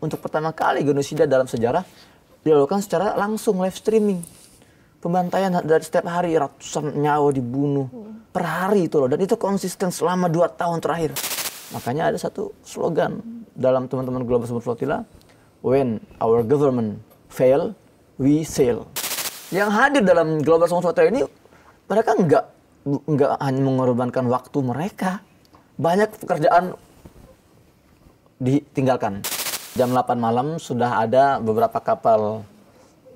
untuk pertama kali genosida dalam sejarah dilakukan secara langsung live streaming. Pembantaian dari setiap hari ratusan nyawa dibunuh per hari itu loh, dan itu konsisten selama 2 tahun terakhir. Makanya ada satu slogan dalam teman-teman Global Smooth Flotilla, when our government fail, we sail. Yang hadir dalam Global Smooth Flotilla ini mereka nggak hanya mengorbankan waktu mereka, banyak pekerjaan ditinggalkan. Jam 8 malam sudah ada beberapa kapal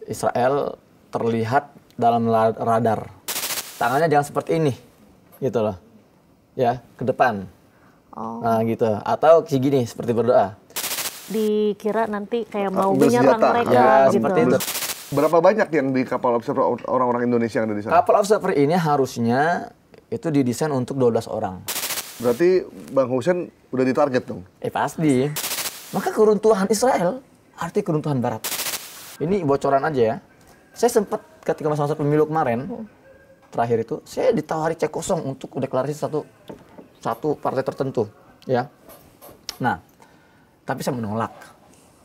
Israel terlihat dalam radar. Tangannya jangan seperti ini, gitu loh, ya, ke depan. Nah gitu, atau kayak gini seperti berdoa. Dikira nanti kayak mau menyerang mereka, ya, gitu. seperti itu. Berapa banyak yang di kapal observer orang-orang Indonesia yang ada di sana? Kapal observer ini harusnya itu didesain untuk 12 orang. Berarti Bang Hussein udah ditarget dong? Pasti. Maka keruntuhan Israel arti keruntuhan Barat. Ini bocoran aja ya. Saya sempat ketika masa-masa pemilu kemarin, terakhir itu, saya ditawari cek kosong untuk deklarasi satu partai tertentu, ya. Nah, tapi saya menolak.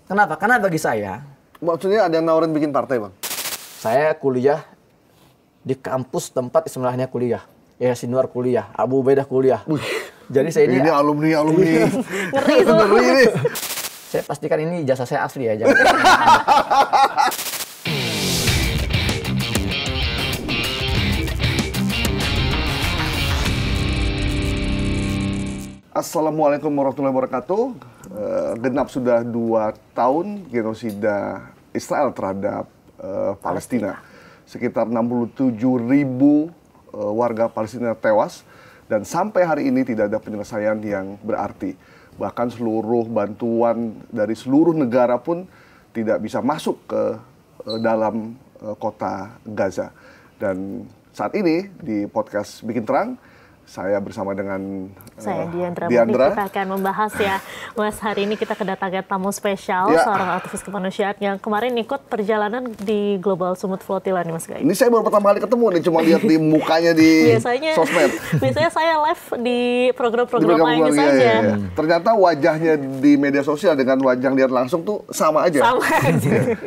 Kenapa? Karena bagi saya, maksudnya ada yang nawarin bikin partai, Bang? saya kuliah di kampus tempat istilahnya kuliah. Ya, Sinwar kuliah, Abu Ubaidah kuliah. Jadi saya ini alumni. Ngeri semua. Ngeri nih. Saya pastikan ini jasa saya asli ya, jangan. Assalamualaikum warahmatullahi wabarakatuh. Genap sudah 2 tahun genosida Israel terhadap Palestina. Sekitar 67.000 warga Palestina tewas. Dan sampai hari ini tidak ada penyelesaian yang berarti. Bahkan seluruh bantuan dari seluruh negara pun tidak bisa masuk ke dalam kota Gaza. Dan saat ini di podcast Bikin Terang, saya bersama dengan saya Diandra. Kita akan membahas ya, Mas, hari ini kita kedatangan tamu spesial, seorang aktivis kemanusiaan yang kemarin ikut perjalanan di Global Smooth Flotilla nih, Mas Gai. Ini saya baru pertama kali ketemu nih, cuma lihat di mukanya di sosmed. Biasanya saya live di program-program lainnya saja. Ya. Ternyata wajahnya di media sosial dengan wajah lihat langsung tuh sama aja. Sama aja.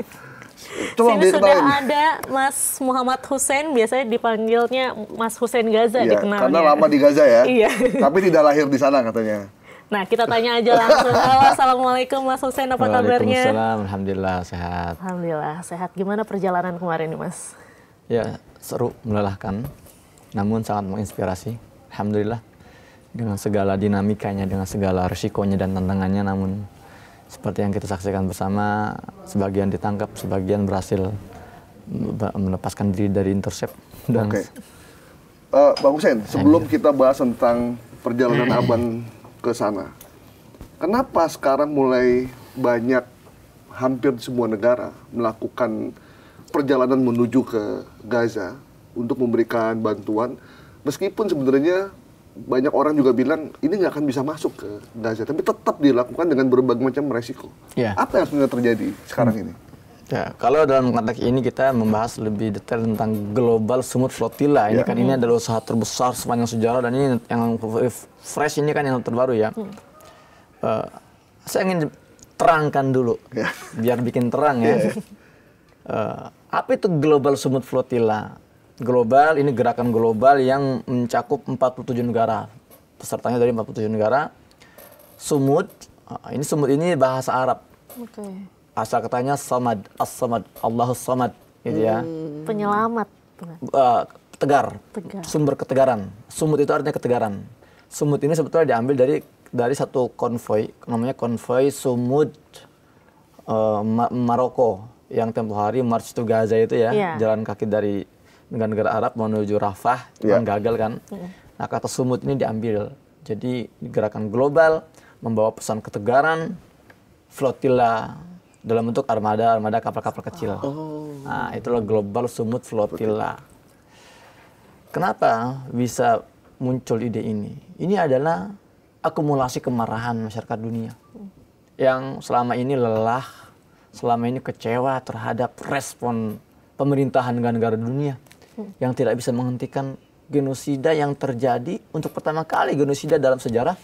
Sini sudah ada Mas Muhammad Hussein, biasanya dipanggilnya Mas Hussein Gaza, iya, dikenalnya. Karena lama di Gaza ya, iya. Tapi tidak lahir di sana katanya. Nah, kita tanya aja langsung. Halo, Assalamualaikum Mas Hussein, apa kabarnya? Waalaikumsalam, Alhamdulillah sehat. Alhamdulillah sehat. Gimana perjalanan kemarin nih, Mas? Ya, seru, melelahkan, namun sangat menginspirasi. Alhamdulillah, dengan segala dinamikanya, dengan segala risikonya dan tantangannya, namun seperti yang kita saksikan bersama, sebagian ditangkap, sebagian berhasil melepaskan diri dari intercept. Oke. Bang Hussein, sebelum kita bahas tentang perjalanan Abang ke sana, kenapa sekarang mulai banyak, hampir semua negara melakukan perjalanan menuju ke Gaza untuk memberikan bantuan, meskipun sebenarnya banyak orang juga bilang ini nggak akan bisa masuk ke Gaza, tapi tetap dilakukan dengan berbagai macam resiko. Ya. Apa yang sebenarnya terjadi sekarang ini? Ya, kalau dalam konteks ini kita membahas lebih detail tentang Global Smooth Flotilla. Ini kan ini adalah usaha terbesar sepanjang sejarah, dan ini yang fresh, ini kan yang terbaru ya. Saya ingin terangkan dulu, biar bikin terang ya. Apa itu Global Smooth Flotilla? Global, ini gerakan global yang mencakup 47 negara. Pesertanya dari 47 negara. Sumud, ini bahasa Arab. Asal katanya Samad, As-Samad, Allahus Samad, gitu ya. Penyelamat. Tegar, sumber ketegaran. Sumud itu artinya ketegaran. Sumud ini sebetulnya diambil dari satu konvoi, namanya konvoi Sumud Maroko, yang tempo hari march to Gaza itu ya, jalan kaki dari negara-negara Arab menuju Rafah, yang gagal kan. Nah, kata sumud ini diambil. Jadi gerakan global membawa pesan ketegaran, flotilla dalam bentuk armada kapal-kapal kecil. Nah, itulah Global Smooth Flotilla. Kenapa bisa muncul ide ini? Ini adalah akumulasi kemarahan masyarakat dunia yang selama ini lelah, selama ini kecewa terhadap respon pemerintahan negara-negara dunia yang tidak bisa menghentikan genosida yang terjadi untuk pertama kali. Genosida dalam sejarah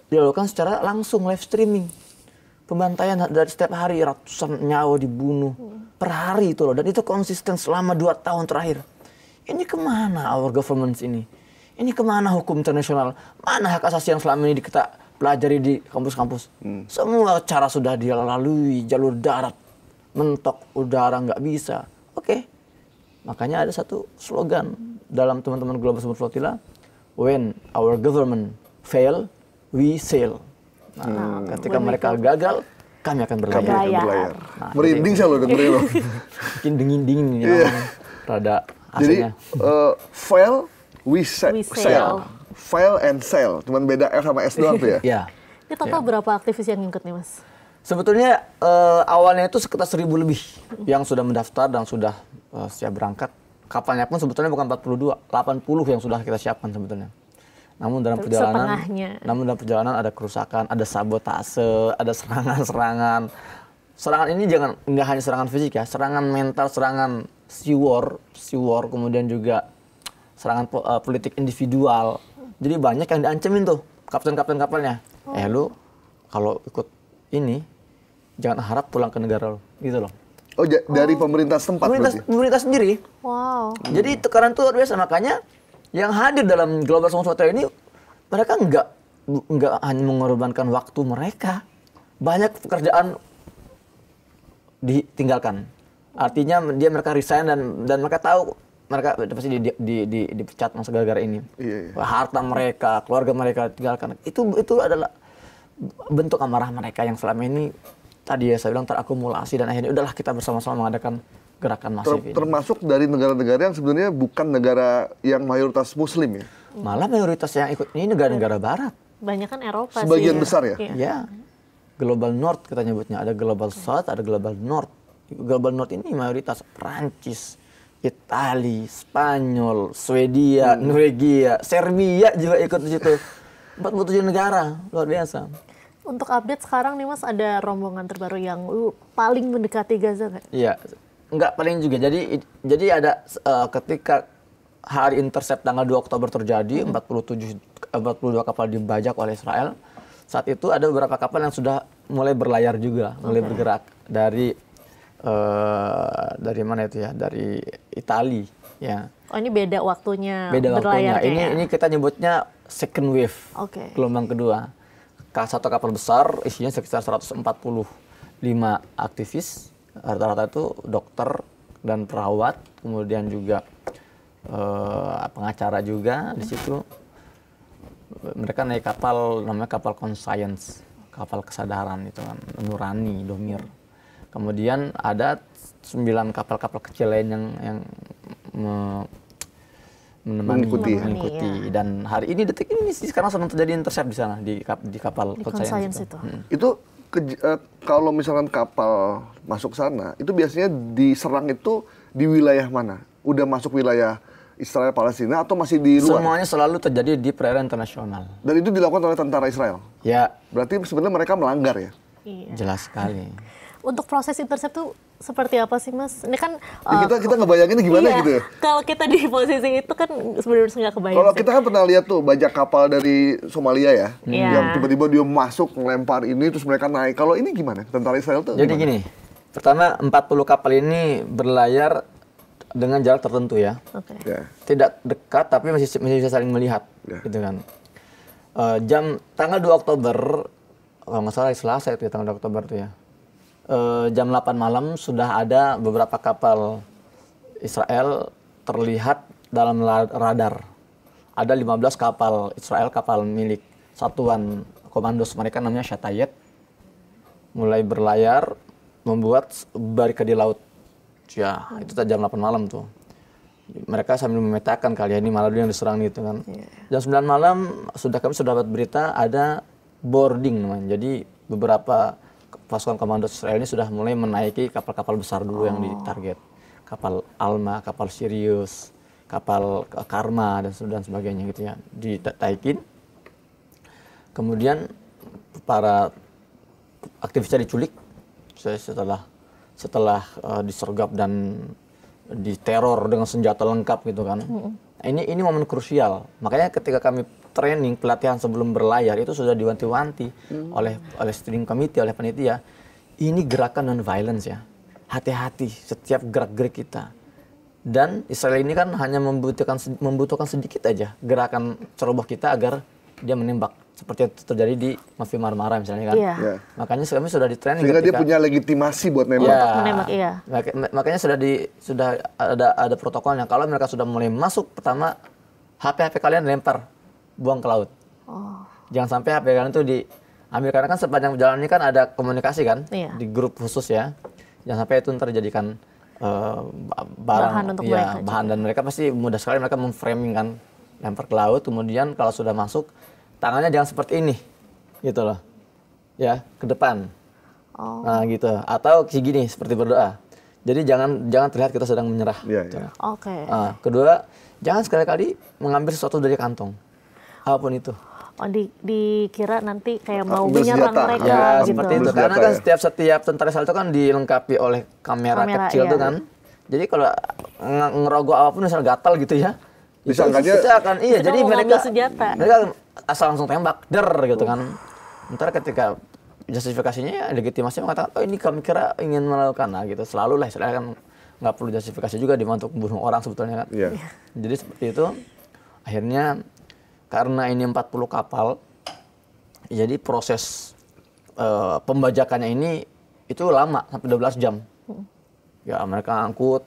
dilakukan secara langsung live streaming. Pembantaian dari setiap hari, ratusan nyawa dibunuh per hari itu loh. Dan itu konsisten selama 2 tahun terakhir. Ini kemana our government ini? Ini kemana hukum internasional? Mana hak asasi yang selama ini kita pelajari di kampus-kampus? Semua cara sudah dilalui, jalur darat, mentok, udara nggak bisa. Oke. Makanya ada satu slogan dalam teman-teman Global Smooth Flotilla, when our government fail, we sail. Nah, ketika mereka gagal, kami akan berlayar. Nah, merinding saya loh dengerin loh. Mungkin dingin-dingin ya, rada jadi fail, we sail. Fail and sail, cuman beda F sama S doang tuh ya? Iya. Ini total berapa aktivis yang ikut nih Mas? Sebetulnya awalnya itu sekitar 1.000 lebih yang sudah mendaftar dan sudah siap berangkat. Kapalnya pun sebetulnya bukan 42, 80 yang sudah kita siapkan sebetulnya. Namun dalam perjalanan ada kerusakan, ada sabotase, ada serangan-serangan. Serangan ini nggak hanya serangan fisik ya, serangan mental, serangan sea war, kemudian juga serangan politik individual. Jadi banyak yang diancemin tuh kapten-kapten kapalnya. Lu kalau ikut ini jangan harap pulang ke negara lo, gitu loh. Oh, dari pemerintah setempat berarti? Pemerintah sendiri. Wow. Jadi tekanan itu luar biasa, makanya yang hadir dalam Global Smooth Flotilla ini mereka nggak hanya mengorbankan waktu mereka, banyak pekerjaan ditinggalkan. Artinya mereka resign dan mereka tahu mereka pasti dipecat masa gara-gara ini. Iya. Harta mereka, keluarga mereka tinggalkan. Itu adalah bentuk amarah mereka yang selama ini tadi ya saya bilang terakumulasi dan akhirnya udahlah kita bersama-sama mengadakan gerakan masif ini. Termasuk dari negara-negara yang sebenarnya bukan negara yang mayoritas Muslim ya? Malah mayoritas yang ikut ini negara-negara Barat. Banyak kan Eropa sebagian besar ya? Ya. Global North kita nyebutnya. Ada Global South, ada Global North. Global North ini mayoritas Prancis, Italia, Spanyol, Swedia, Norwegia, Serbia juga ikut di situ. 47 negara, luar biasa. Untuk update sekarang nih Mas, ada rombongan terbaru yang paling mendekati Gaza nggak? Iya. Enggak paling juga. Jadi ada ketika hari intercept tanggal 2 Oktober terjadi, 42 kapal dibajak oleh Israel. Saat itu ada beberapa kapal yang sudah mulai berlayar juga, mulai bergerak dari mana itu ya? Dari Italia ya. Oh, ini beda waktunya berlayar. Ya? Ini kita nyebutnya second wave. Gelombang kedua. Satu kapal besar isinya sekitar 145 aktivis. Rata-rata itu dokter dan perawat, kemudian juga pengacara juga di situ. Mereka naik kapal namanya kapal conscience, kapal kesadaran itu kan, nurani, domir. Kemudian ada 9 kapal-kapal kecil lain yang mengikuti. Ya. Dan hari ini detik ini sekarang sedang terjadi intercept di sana di kapal conscience itu. Itu kalau misalkan kapal masuk sana, itu biasanya diserang itu di wilayah mana? Udah masuk wilayah Israel Palestina atau masih di luar? Semuanya selalu terjadi di perairan internasional. Dan itu dilakukan oleh tentara Israel? Ya. Berarti sebenarnya mereka melanggar ya? Iya. Jelas sekali. Untuk proses intercept itu seperti apa sih Mas? Ini kan kita ngebayanginnya gimana gitu ya? Kalau kita di posisi itu kan sebenarnya nggak kebayang. Kalau kita kan pernah lihat tuh bajak kapal dari Somalia ya, yang tiba-tiba dia masuk ngelempar ini terus mereka naik. Kalau ini gimana? Tentara Israel tuh? Jadi gini, pertama 40 kapal ini berlayar dengan jarak tertentu ya. Tidak dekat tapi masih bisa saling melihat, gitu kan. Tanggal 2 Oktober, kalau nggak salah Selasa itu ya, tanggal 2 Oktober itu ya. Jam 8 malam sudah ada beberapa kapal Israel terlihat dalam radar. Ada 15 kapal Israel, kapal milik satuan komandos mereka namanya Shatayet, mulai berlayar membuat barikade laut. Ya, itu jam 8 malam tuh. Mereka sambil memetakan kali ya, ini malam yang diserang gitu kan. Jam 9 malam kami sudah dapat berita ada boarding namanya. Jadi beberapa pasukan komando Israel ini sudah mulai menaiki kapal-kapal besar dulu yang ditarget. Kapal Alma, kapal Sirius, kapal Karma dan sebagainya gitu ya. Ditaikin. Kemudian para aktivisnya diculik setelah disergap dan diteror dengan senjata lengkap gitu kan. Ini momen krusial. Makanya ketika kami training pelatihan sebelum berlayar itu sudah diwanti-wanti oleh steering committee, oleh panitia. Ini gerakan non violence ya. Hati-hati setiap gerak-gerik kita. Dan Israel ini kan hanya membutuhkan sedikit aja gerakan ceroboh kita agar dia menembak, seperti yang terjadi di Mavi Marmara misalnya kan. Makanya kami sudah di training sehingga dia punya legitimasi buat nembak. Menembak, Makanya sudah ada protokolnya. Kalau mereka sudah mulai masuk, pertama HP kalian lempar, buang ke laut. Jangan sampai HP kalian itu diambil, karena kan sepanjang perjalanan ini kan ada komunikasi kan di grup khusus ya. Jangan sampai itu terjadikan bahan untuk mereka. Bahan dan mereka pasti mudah sekali mereka memframing kan, lempar ke laut, kemudian kalau sudah masuk tangannya jangan seperti ini, gitu loh, ya ke depan, nah gitu, atau gini seperti berdoa. Jadi jangan terlihat kita sedang menyerah. Kedua, jangan sekali-kali mengambil sesuatu dari kantong, apapun itu. Dikira nanti kayak mau menyerang mereka. Ya, gitu. Seperti itu. Karena kan setiap tentara Israel itu kan dilengkapi oleh kamera kecil tuh kan. Jadi kalau ngerogoh apapun misalnya gatal gitu ya, disangkanya kita akan jadi mereka asal langsung tembak gitu kan. Ntar ketika justifikasinya legitimasi mengatakan ini kami kira ingin melakukan gitu. Selalu lah Israel kan nggak perlu justifikasi juga untuk membunuh orang sebetulnya kan. Jadi seperti itu. Akhirnya karena ini 40 kapal, jadi proses pembajakannya ini itu lama, sampai 12 jam. Ya mereka angkut,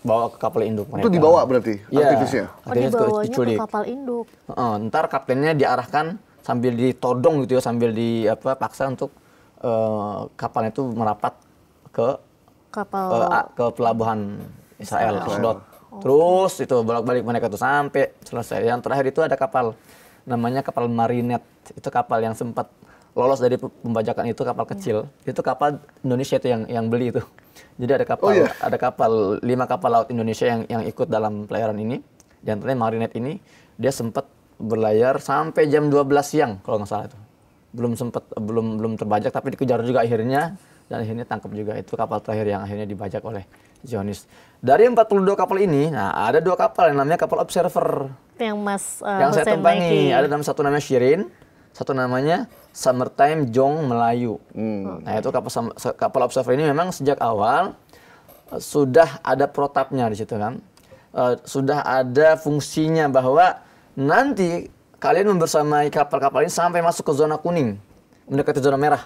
bawa ke kapal induk mereka. Itu dibawa berarti aktivisnya? Dibawanya ke kapal induk. Ntar kaptennya diarahkan sambil ditodong gitu ya, sambil paksa untuk kapalnya itu merapat ke pelabuhan Israel, Ashdod. Terus itu bolak-balik mereka tuh sampai selesai. Yang terakhir itu ada kapal namanya kapal Marinette. Itu kapal yang sempat lolos dari pembajakan, itu kapal kecil. Itu kapal Indonesia itu yang beli itu. Jadi ada kapal 5 kapal laut Indonesia yang ikut dalam pelayaran ini. Di antaranya Marinette ini dia sempat berlayar sampai jam 12 siang kalau nggak salah itu. Belum terbajak tapi dikejar juga akhirnya, dan akhirnya tangkap juga. Itu kapal terakhir yang akhirnya dibajak oleh Zionis. Dari 42 kapal ini, ada 2 kapal yang namanya kapal observer. Yang saya tumpangi. Ada satu namanya Shirin, satu namanya Summertime Jong Melayu. Nah itu kapal observer ini memang sejak awal sudah ada protapnya di situ kan. Sudah ada fungsinya bahwa nanti kalian membersamai kapal-kapal ini sampai masuk ke zona kuning, mendekati zona merah.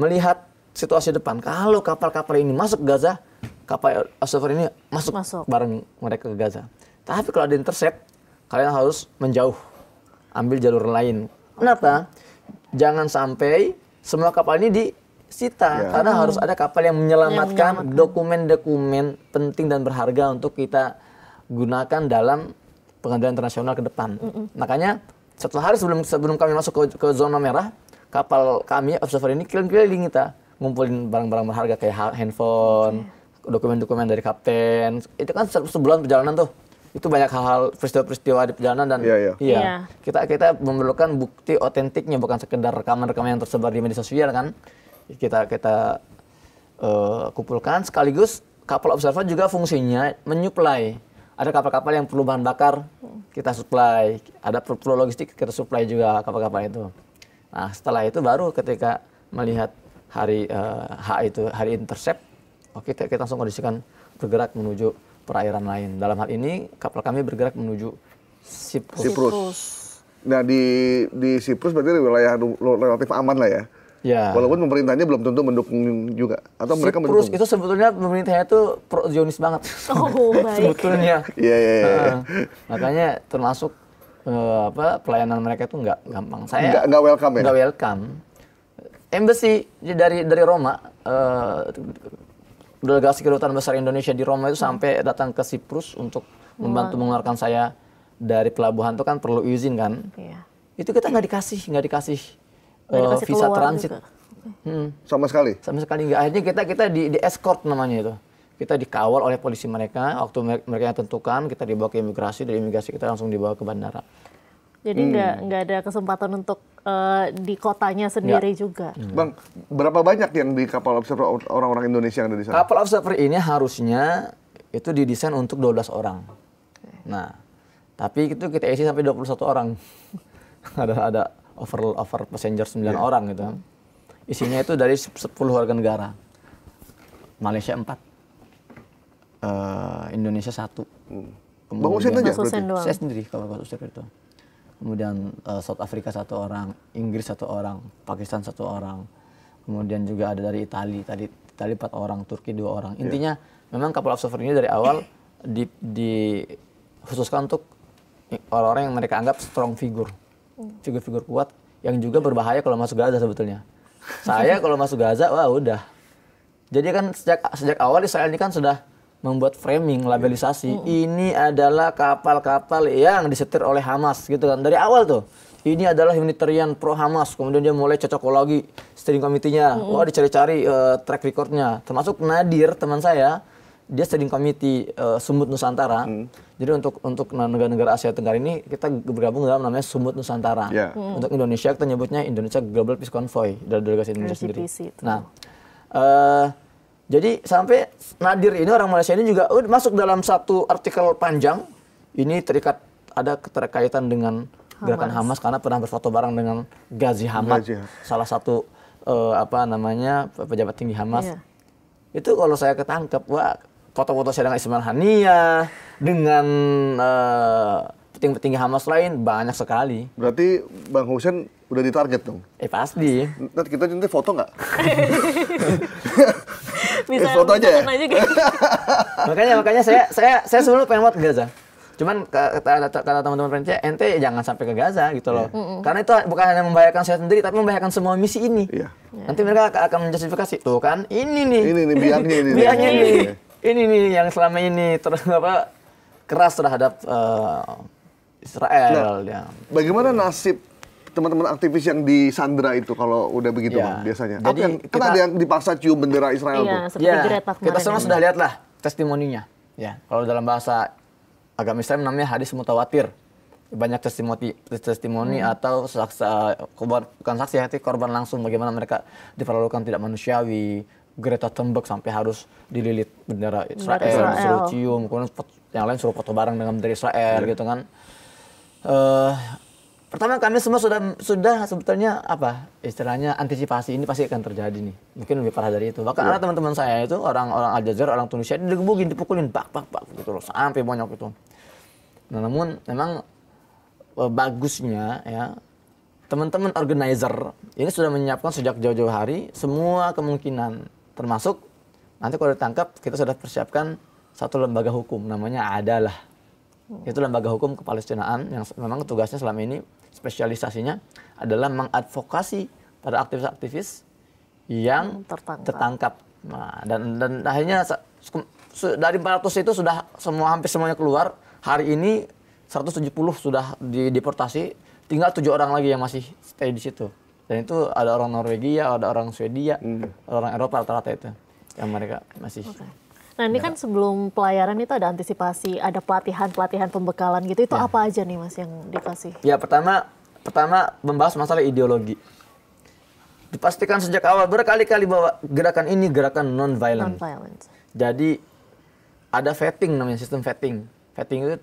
Melihat situasi depan, kalau kapal-kapal ini masuk ke Gaza, kapal observer ini masuk bareng mereka ke Gaza. Tapi kalau ada intercept, kalian harus menjauh, ambil jalur lain. Kenapa? Jangan sampai semua kapal ini disita, karena harus ada kapal yang menyelamatkan dokumen-dokumen penting dan berharga untuk kita gunakan dalam pengadilan internasional ke depan. Makanya satu hari sebelum kami masuk ke zona merah, kapal kami observer ini keliling-keliling kita, ngumpulin barang-barang berharga kayak handphone, dokumen-dokumen dari kapten. Itu kan sebulan perjalanan tuh. Itu banyak hal-hal peristiwa-peristiwa di perjalanan dan kita memerlukan bukti otentiknya, bukan sekedar rekaman-rekaman yang tersebar di media sosial kan. Kita kumpulkan, sekaligus kapal observer juga fungsinya menyuplai. Ada kapal-kapal yang perlu bahan bakar, kita supply. Ada perlu logistik, kita supply juga kapal-kapal itu. Nah setelah itu baru ketika melihat hari intercept, kita langsung kondisikan bergerak menuju perairan lain. Dalam hal ini kapal kami bergerak menuju Siprus. Nah di Siprus berarti wilayah relatif aman lah ya. Ya. Walaupun pemerintahnya belum tentu mendukung juga, atau mereka mendukung. Siprus itu sebetulnya pemerintahnya itu pro Zionis banget. Baik. Sebetulnya. Iya. Makanya termasuk pelayanan mereka itu nggak gampang. Saya nggak welcome ya. Nggak welcome. Embassy dari Roma, delegasi kedutaan besar Indonesia di Roma itu sampai datang ke Siprus untuk membantu mengeluarkan saya dari pelabuhan. Itu kan perlu izin kan. Iya. Itu kita nggak dikasih visa transit. Sama sekali nggak. Akhirnya kita di escort namanya itu. Kita dikawal oleh polisi mereka. Waktu mereka yang tentukan, kita dibawa ke imigrasi. Dari imigrasi kita langsung dibawa ke bandara. Jadi nggak ada kesempatan untuk di kotanya sendiri juga. Bang, berapa banyak yang di kapal observer orang-orang Indonesia yang ada di sana? Kapal observer ini harusnya itu didesain untuk 12 orang. Nah, Tapi itu kita isi sampai 21 orang. ada over passenger 9 orang gitu. Isinya itu dari 10 warga negara. Malaysia 4. Indonesia 1. Bang Hussein aja berarti? Saya sendiri kalau Bang Hussein itu. Kemudian South Africa 1 orang, Inggris 1 orang, Pakistan 1 orang. Kemudian juga ada dari Italia 4 orang, Turki 2 orang. Intinya memang kapal observer ini dari awal dikhususkan untuk orang-orang yang mereka anggap strong figure. Figur-figur kuat yang juga berbahaya kalau masuk Gaza sebetulnya. Saya kalau masuk Gaza, wah udah. Jadi kan sejak awal Israel ini kan sudah membuat framing, labelisasi. Ini adalah kapal-kapal yang disetir oleh Hamas gitu kan. Dari awal tuh. Ini adalah Unitarian pro Hamas. Kemudian dia mulai cocokologi steering committee-nya. Wah dicari-cari track record-nya. Termasuk Nadir, teman saya. Dia steering committee Sumut Nusantara. Jadi untuk negara-negara Asia Tenggara ini kita bergabung dalam namanya Sumut Nusantara. Untuk Indonesia kita nyebutnya Indonesia Global Peace Convoy dari delegasi Indonesia sendiri. Nah, jadi sampai Nadir ini orang Malaysia ini juga masuk dalam satu artikel panjang. Ini ada keterkaitan dengan gerakan Hamas karena pernah berfoto bareng dengan Ghazi Hamad, salah satu pejabat tinggi Hamas. Itu kalau saya ketangkep, wah foto-foto saya dengan Ismail Haniyah, dengan petinggi Hamas lain banyak sekali. Berarti Bang Hussein udah ditarget dong? Pasti. Nanti kita foto nggak? Bisa foto aja ya? makanya saya sebelum pengen buat Gaza. Cuman kata teman-teman panitia, ente jangan sampai ke Gaza gitu loh. Karena itu bukan hanya membahayakan saya sendiri, tapi membahayakan semua misi ini. Nanti mereka akan menjustifikasi, tuh kan, ini nih. Ini biangnya nih. Ini nih yang selama ini keras terhadap Israel. Nah, bagaimana nasib teman-teman aktivis yang di Sandra itu kalau udah begitu Bang, biasanya? Jadi kan ada yang dipaksa cium bendera Israel tuh. Kita semua sudah lihat lah testimoninya. Ya, kalau dalam bahasa agama Islam namanya hadis mutawatir. Banyak testimoni atau bukan saksi, tapi korban langsung bagaimana mereka diperlakukan tidak manusiawi. Greta Thunberg sampai harus dililit bendera Israel, suruh cium, kemudian yang lain suruh foto bareng dengan bendera Israel gitu kan. Pertama kami semua sudah sebetulnya istilahnya antisipasi ini pasti akan terjadi nih. Mungkin lebih parah dari itu. Bahkan ada teman-teman saya itu orang-orang Al Jazeera, orang Tunisia digebukin, dipukulin bak gitu loh sampai banyak itu. Nah, namun memang bagusnya ya teman-teman organizer ini sudah menyiapkan sejak jauh-jauh hari semua kemungkinan, termasuk nanti kalau ditangkap kita sudah persiapkan satu lembaga hukum namanya Adalah. Itu lembaga hukum kepalestinaan yang memang tugasnya selama ini spesialisasinya adalah mengadvokasi pada aktivis-aktivis yang tertangkap. Nah, dan akhirnya dari 400 itu sudah hampir semuanya keluar. Hari ini 170 sudah dideportasi, tinggal 7 orang lagi yang masih stay di situ. Dan itu ada orang Norwegia, ada orang Swedia, ada orang Eropa rata-rata itu yang mereka masih. Nah ini kan sebelum pelayaran itu ada antisipasi, ada pelatihan pembekalan gitu. Itu apa aja nih Mas yang dikasih? Ya pertama membahas masalah ideologi. Dipastikan sejak awal berkali-kali bahwa gerakan ini gerakan non-violent. Jadi ada vetting namanya, sistem vetting. Vetting itu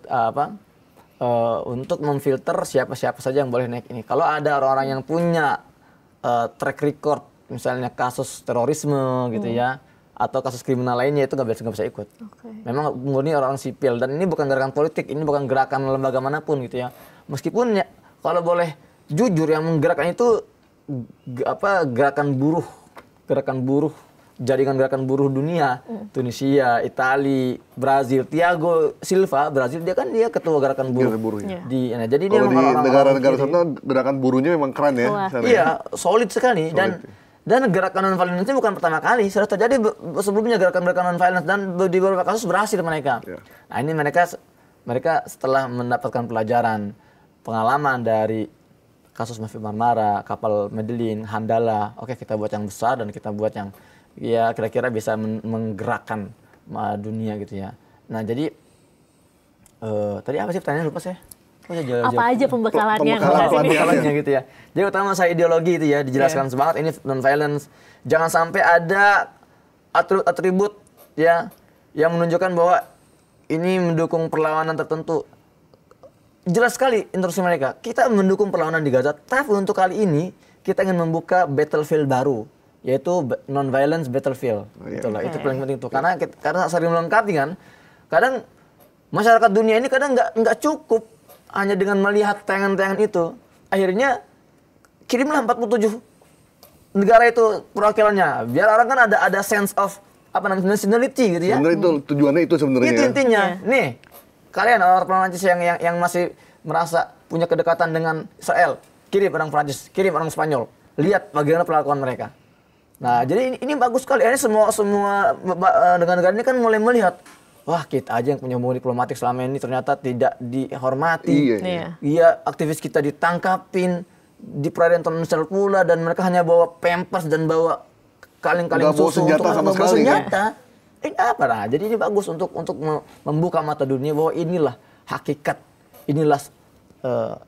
untuk memfilter siapa-siapa saja yang boleh naik ini. Kalau ada orang-orang yang punya track record, misalnya kasus terorisme gitu ya, atau kasus kriminal lainnya itu nggak bisa ikut. Memang murni orang sipil dan ini bukan gerakan politik, ini bukan gerakan lembaga manapun gitu ya. Meskipun ya, kalau boleh jujur yang menggerakkan itu gerakan buruh, jaringan gerakan buruh dunia, Tunisia, Italia, Brazil, Thiago Silva, Brazil dia ketua gerakan buruh. Nah, jadi dia di negara-negara sana gerakan buruhnya memang keren ya. Iya, solid sekali dan gerakan non-violence ini bukan pertama kali, sudah terjadi sebelumnya gerakan-gerakan non-violence dan di beberapa kasus berhasil mereka. Nah ini mereka setelah mendapatkan pelajaran, pengalaman dari kasus Mafi Marmara, kapal Medellin, Handala, oke kita buat yang besar dan kita buat yang ya kira-kira bisa menggerakkan dunia gitu ya. Nah jadi tadi apa sih pertanyaannya lupa saya? Apa aja pembekalannya gitu ya. Jadi utama saya ideologi itu ya dijelaskan semangat ini non-violence. Jangan sampai ada atribut ya yang menunjukkan bahwa ini mendukung perlawanan tertentu. jelas sekali instruksi mereka. Kita mendukung perlawanan di Gaza, tapi untuk kali ini kita ingin membuka battlefield baru, yaitu non-violence battlefield. Itulah, itu paling penting tuh. Karena sering melengkapi kan. Kadang masyarakat dunia ini kadang nggak cukup hanya dengan melihat tayangan-tayangan itu. Akhirnya kirimlah 47 negara itu perwakilannya. Biar orang kan ada sense of nationality gitu ya. Sebenarnya itu tujuannya itu sebenarnya. Itu intinya. Nih, kalian orang Prancis yang masih merasa punya kedekatan dengan Israel, kirim orang Prancis, kirim orang Spanyol. Lihat bagaimana perlakuan mereka. Nah, jadi ini bagus sekali. Ini semua negara-negara ini kan mulai melihat, wah, kita aja yang punya hubungan diplomatik selama ini ternyata tidak dihormati. Iya, aktivis kita ditangkapin di perairan internasional pula, dan mereka hanya bawa pampers dan bawa kaleng-kaleng susu untuk membawa senjata. Ini apa lah? Jadi ini bagus untuk membuka mata dunia bahwa inilah hakikat, inilah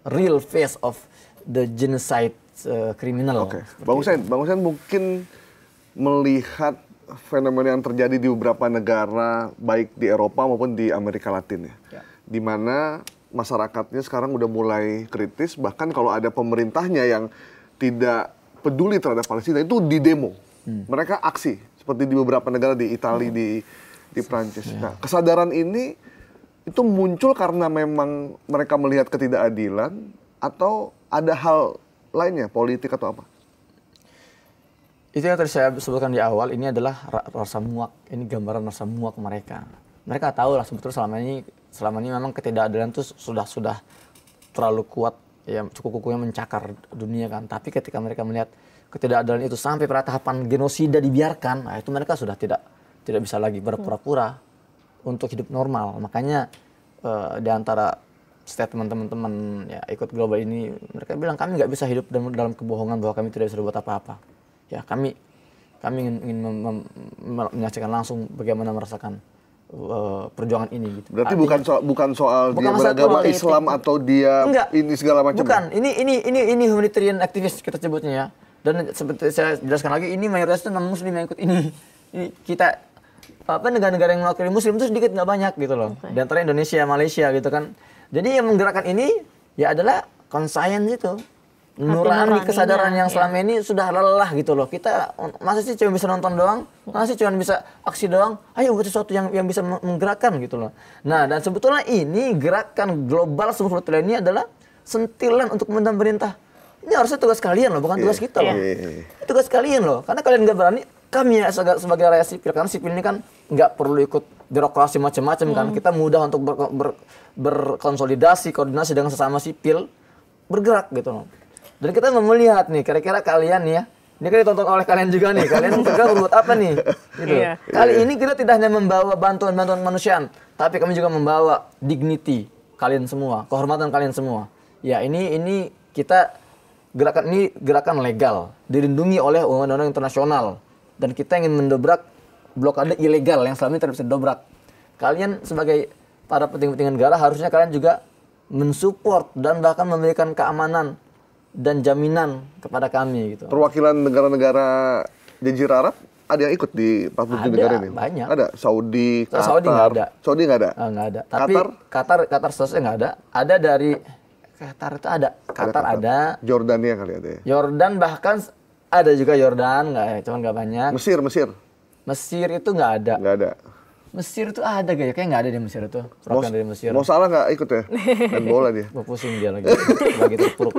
real face of the genocide criminal. Oke, Bang Hussein mungkin melihat fenomena yang terjadi di beberapa negara, baik di Eropa maupun di Amerika Latin ya. Di mana masyarakatnya sekarang udah mulai kritis, bahkan kalau ada pemerintahnya yang tidak peduli terhadap Palestina itu di demo. Mereka aksi seperti di beberapa negara, di Italia, di Prancis. Nah, kesadaran ini itu muncul karena memang mereka melihat ketidakadilan atau ada hal lainnya, politik atau apa? Itu yang tadi saya sebutkan di awal, ini adalah rasa muak. Ini gambaran rasa muak mereka. Mereka tahu lah sebetulnya selama ini memang ketidakadilan itu sudah terlalu kuat, ya, cukup kukuhnya mencakar dunia kan. Tapi ketika mereka melihat ketidakadilan itu sampai pada tahapan genosida dibiarkan, nah itu mereka sudah tidak bisa lagi berpura-pura untuk hidup normal. Makanya di antara statement teman-teman ya ikut global ini, mereka bilang kami nggak bisa hidup dalam kebohongan bahwa kami tidak bisa berbuat apa-apa. Ya, kami ingin menyaksikan langsung bagaimana merasakan perjuangan ini gitu. Berarti bukan soal dia beragama Islam atau dia ini segala macam. Bukan, ini humanitarian activist kita sebutnya ya. Dan seperti saya jelaskan lagi, ini mayoritas non muslim yang ikut ini. Kita negara-negara yang mewakili muslim itu sedikit nggak banyak gitu loh. Di antara Indonesia, Malaysia gitu kan. Jadi yang menggerakkan ini ya adalah conscience itu. Nurani kesadaran yang selama ini sudah lelah gitu loh. Kita masa sih cuma bisa nonton doang, masa sih cuma bisa aksi doang. Ayo buat sesuatu yang bisa menggerakkan gitu loh. Nah, dan sebetulnya ini gerakan global Sumut Flotilla ini adalah sentilan untuk pemerintah. Ini harusnya tugas kalian loh, bukan tugas kita loh. Tugas kalian loh, karena kalian nggak berani. Kami ya sebagai rakyat sipil, karena sipil ini kan nggak perlu ikut birokrasi macam-macam kan. Kita mudah untuk berkonsolidasi, koordinasi dengan sesama sipil, bergerak gitu loh. Dan kita mau melihat nih, kira-kira kalian ya, ini kan ditonton oleh kalian juga nih, kalian berbuat apa nih? Gitu. Kali ini kita tidak hanya membawa bantuan-bantuan kemanusiaan, tapi kami juga membawa dignity kalian semua, kehormatan kalian semua. Ya, ini kita gerakan ini gerakan legal, dilindungi oleh undang-undang internasional, dan kita ingin mendobrak blokade ilegal yang selama ini tidak bisa didobrak. Kalian sebagai para petinggi-petinggi negara harusnya kalian juga mensupport dan bahkan memberikan keamanan dan jaminan kepada kami gitu. Perwakilan negara-negara Jazirah Arab ada yang ikut di 47 negara ini? Banyak. Ada? Saudi, Qatar. Saudi nggak ada. Saudi nggak ada? Nggak ada. Tapi Qatar seharusnya nggak ada. Ada dari Qatar itu ada. Qatar ada. Jordania kali ada ya? Jordan bahkan ada juga Jordan, cuman nggak banyak. Mesir itu nggak ada. Nggak ada. Mesir itu ada kayak nggak ada di Mesir itu. Dari Mesir. Mau salah nggak ikut ya? Main bola dia. Gue pusing dia lagi terpuruk.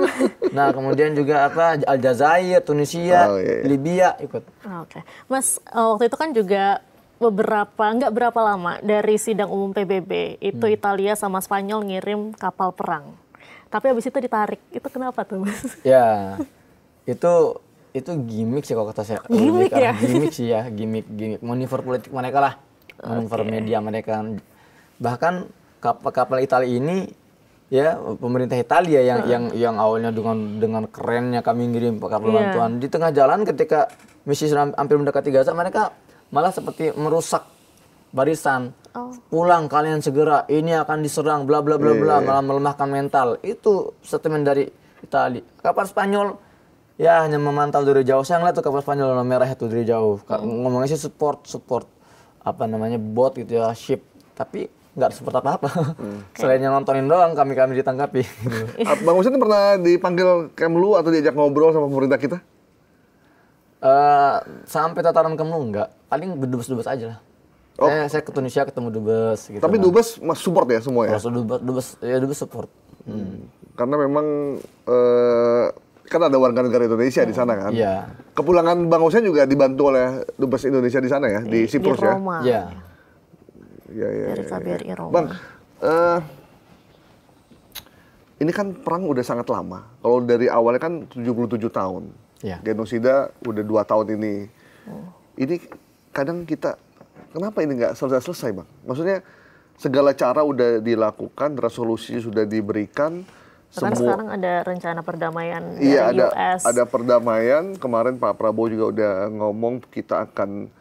Nah, kemudian juga Aljazair, Tunisia, Libya ikut. Oke. Mas, waktu itu kan juga nggak berapa lama dari sidang umum PBB itu Italia sama Spanyol ngirim kapal perang. Tapi habis itu ditarik. Itu kenapa tuh, Mas? Ya, itu gimmick sih kalau kata saya. Gimmick ya? Gimmick sih ya, gimmick. Manuver politik mereka lah. Manuver media mereka. Bahkan kapal Italia ini ya pemerintah Italia yang awalnya dengan kerennya kami ngirim kapal bantuan, di tengah jalan ketika misi sudah hampir mendekati Gaza, mereka malah seperti merusak barisan. Pulang kalian segera, ini akan diserang bla bla bla bla, malah melemahkan mental. Itu statement dari Italia. Kapal Spanyol ya hanya memantau dari jauh. Saya ngeliat tuh kapal Spanyol warna merah itu dari jauh. Ngomongnya sih support boat gitu ya, ship. Tapi nggak support apa-apa. Selain yang nontonin doang, kami ditangkapi. Bang Hussein pernah dipanggil Kemlu atau diajak ngobrol sama pemerintah kita? Sampai tataran Kemlu enggak, paling dubes-dubes aja lah. Saya ke Tunisia ketemu dubes. Gitu Tapi dubes support ya semua ya? Kalau dubes support. Karena memang kan ada warga negara Indonesia di sana kan. Iya. Kepulangan Bang Hussein juga dibantu oleh dubes Indonesia di sana ya, di Siprus di ya. Roma. Iya. Iya. Dari KBRI Roma. Bang, ini kan perang udah sangat lama. Kalau dari awalnya kan 77 tahun. Iya. Genosida udah 2 tahun ini. Ini kadang kita, kenapa ini nggak selesai-selesai Bang? Maksudnya segala cara udah dilakukan, resolusi sudah diberikan. Bahkan sekarang ada rencana perdamaian Iya, dari US. ada perdamaian. Kemarin Pak Prabowo juga udah ngomong kita akan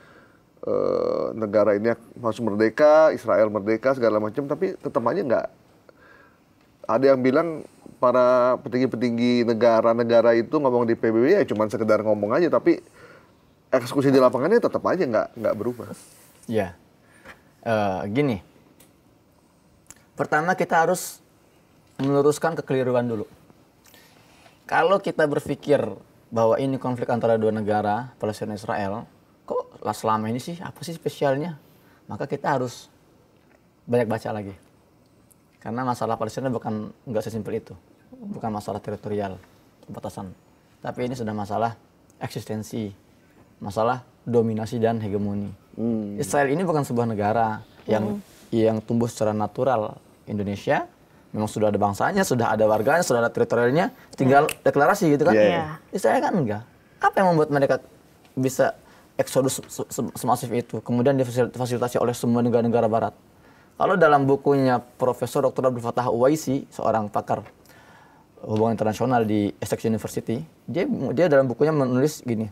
negara ini harus merdeka, Israel merdeka segala macam. Tapi tetap aja nggak. Ada yang bilang para petinggi-petinggi negara-negara itu ngomong di PBB ya cuma sekedar ngomong aja, tapi eksekusi di lapangannya tetap aja nggak berubah. Iya. Gini. Pertama kita harus meluruskan kekeliruan dulu. Kalau kita berpikir bahwa ini konflik antara dua negara, Palestina dan Israel, kok selama ini sih apa sih spesialnya? Maka kita harus banyak baca lagi. Karena masalah Palestina nggak sesimpel itu. Bukan masalah teritorial, pembatasan. Tapi ini sudah masalah eksistensi, masalah dominasi dan hegemoni. Israel ini bukan sebuah negara yang tumbuh secara natural. Indonesia memang sudah ada bangsanya, sudah ada warganya, sudah ada teritorialnya, tinggal deklarasi gitu kan. Israel kan enggak. Apa yang membuat mereka bisa eksodus semasif itu, kemudian difasilitasi oleh semua negara-negara barat? Kalau dalam bukunya Profesor Dr. Abdul Fattah Uwaisi, seorang pakar hubungan internasional di Essex University, dia dalam bukunya menulis gini,